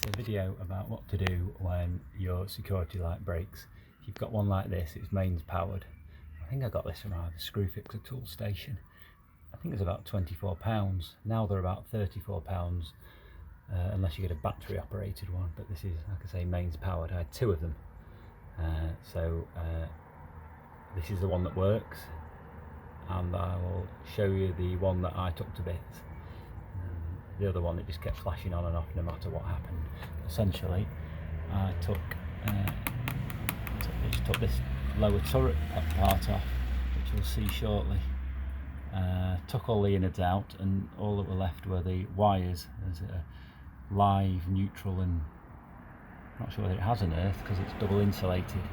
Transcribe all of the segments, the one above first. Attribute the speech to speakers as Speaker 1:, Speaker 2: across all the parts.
Speaker 1: a video about what to do when your security light breaks. If you've got one like this, it's mains powered. I think I got this from either Screwfix or Tool Station. I think it's about £24. Now they're about £34, unless you get a battery operated one, but this is, like I say, mains powered. I had two of them. This is the one that works, and I'll show you the one that I took to bits. The other one, it just kept flashing on and off no matter what happened. Essentially, I took this lower turret part off, which you'll see shortly. Took all the innards out, and all that were left were the wires. There's a live, neutral, and I'm not sure whether it has an earth because it's double insulated.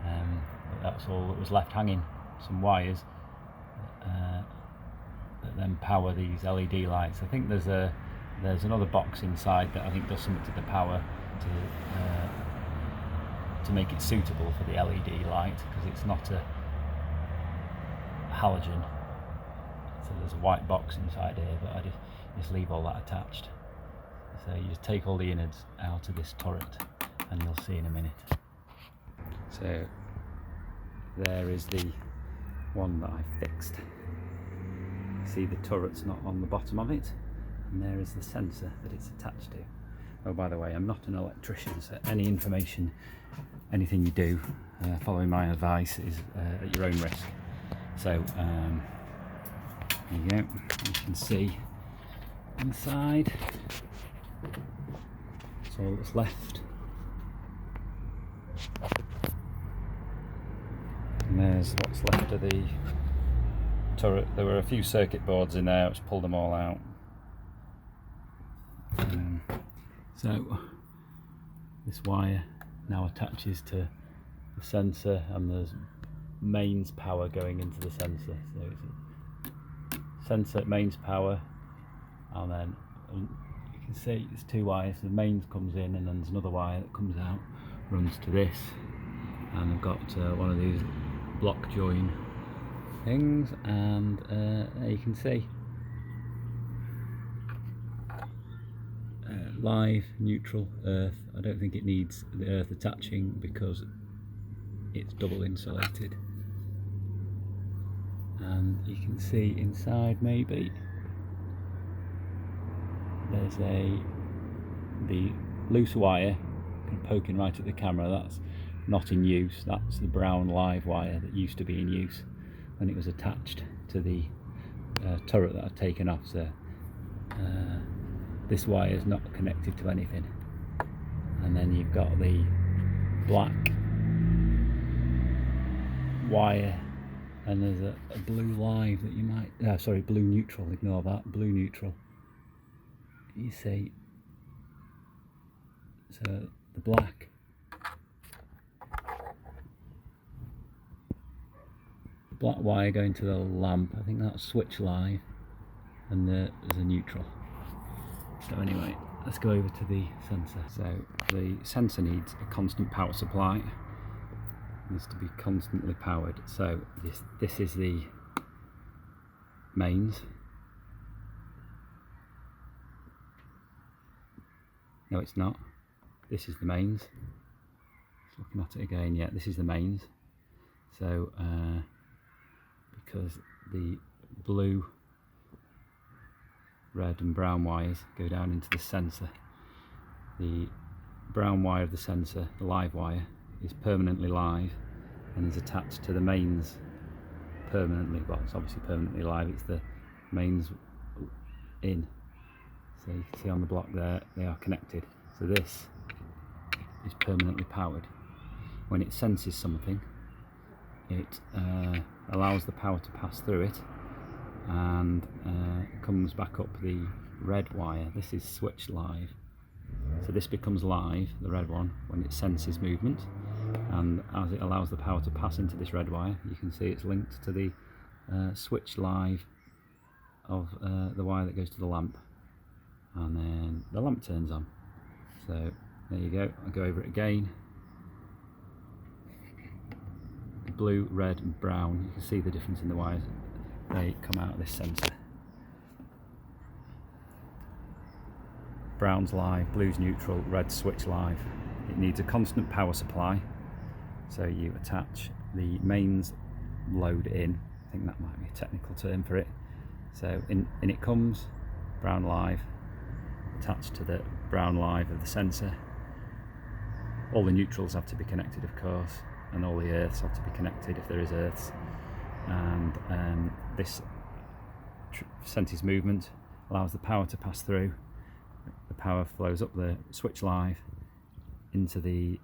Speaker 1: But that's all that was left hanging. Some wires that then power these LED lights. I think there's another box inside that I think does something to the power to make it suitable for the LED light, because it's not a halogen. So there's a white box inside here, but I just leave all that attached. So you just take all the innards out of this turret, and you'll see in a minute. So there is the one that I fixed. See, the turret's not on the bottom of it, and there is the sensor that it's attached to. Oh, by the way, I'm not an electrician, so any information, anything you do, following my advice, is at your own risk. So there you go. You can see inside. That's all that's left. And there's what's left of the turret. There were a few circuit boards in there, which pulled them all out. So this wire now attaches to the sensor, and there's mains power going into the sensor. So it's a sensor, mains power, and then you can see there's two wires. The mains comes in, and then there's another wire that comes out, runs to this, and I've got one of these block join things, and there you can see live, neutral, earth. I don't think it needs the earth attaching because it's double insulated. And you can see inside, maybe there's the loose wire poking right at the camera. That's not in use. That's the brown live wire that used to be in use when it was attached to the turret that I've taken off. So this wire is not connected to anything. And then you've got the black wire, and there's a blue live that you might, sorry, blue neutral, ignore that, blue neutral. You see, so the black, wire going to the lamp, I think that's switch live, and there's a neutral. So anyway, let's go over to the sensor. So the sensor needs a constant power supply. It needs to be constantly powered. So this is the mains. No, it's not. This is the mains. Just looking at it again, yeah, this is the mains. So because the blue, red and brown wires go down into the sensor, the brown wire of the sensor, the live wire, is permanently live and is attached to the mains permanently. Well, it's obviously permanently live, it's the mains in. So you can see on the block there, they are connected. So this is permanently powered. When it senses something, it allows the power to pass through it, and comes back up the red wire. This is switch live. So this becomes live, the red one, when it senses movement, and as it allows the power to pass into this red wire, you can see it's linked to the switch live of the wire that goes to the lamp, and then the lamp turns on. So there you go. I'll go over it again. Blue, red and brown, you can see the difference in the wires. They come out of this sensor. brown's live, blue's neutral, red's switch live. It needs a constant power supply, so you attach the mains load in. I think that might be a technical term for it. So in it comes, brown live, attached to the brown live of the sensor. All the neutrals have to be connected, of course, and all the earths have to be connected if there is earths. And this senses movement, allows the power to pass through. The power flows up the switch live into the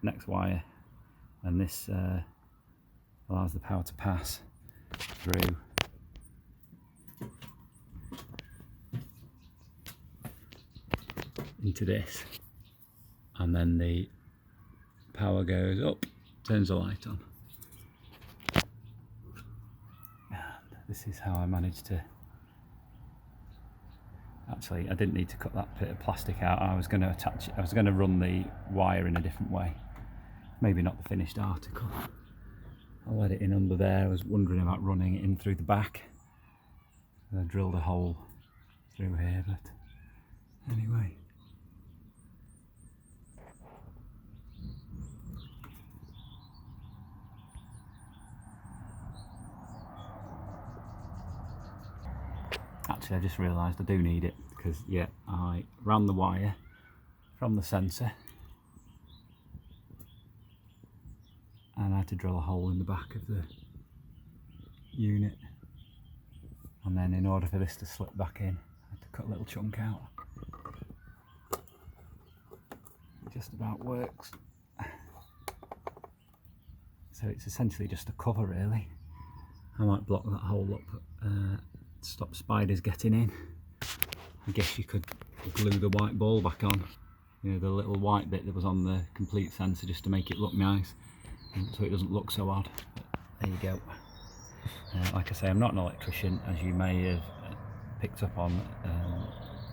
Speaker 1: next wire, and this allows the power to pass through into this, and then the power goes up, turns the light on. And this is how I managed to, actually I didn't need to cut that bit of plastic out. I was going to attach it, I was going to run the wire in a different way, maybe not the finished article. I'll let it in under there. I was wondering about running it in through the back. I drilled a hole through here, but anyway. Actually, I just realised I do need it, because yeah, I ran the wire from the sensor and I had to drill a hole in the back of the unit, and then in order for this to slip back in, I had to cut a little chunk out. It just about works. So it's essentially just a cover, really. I might block that hole up, stop spiders getting in. I guess you could glue the white ball back on, you know, the little white bit that was on the complete sensor, just to make it look nice, so it doesn't look so odd. But there you go. Like I say, I'm not an electrician, as you may have picked up on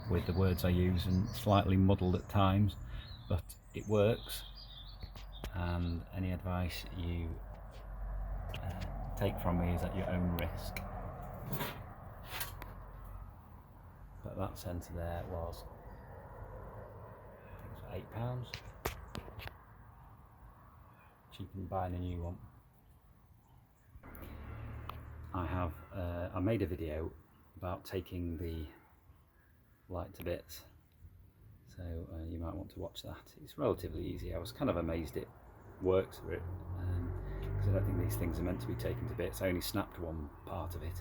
Speaker 1: with the words I use, and slightly muddled at times, but it works. And any advice you take from me is at your own risk. But that sensor there was, I think it was £8. Cheaper than buying a new one. I made a video about taking the light to bits, so you might want to watch that. It's relatively easy. I was kind of amazed it works for it, because I don't think these things are meant to be taken to bits. I only snapped one part of it.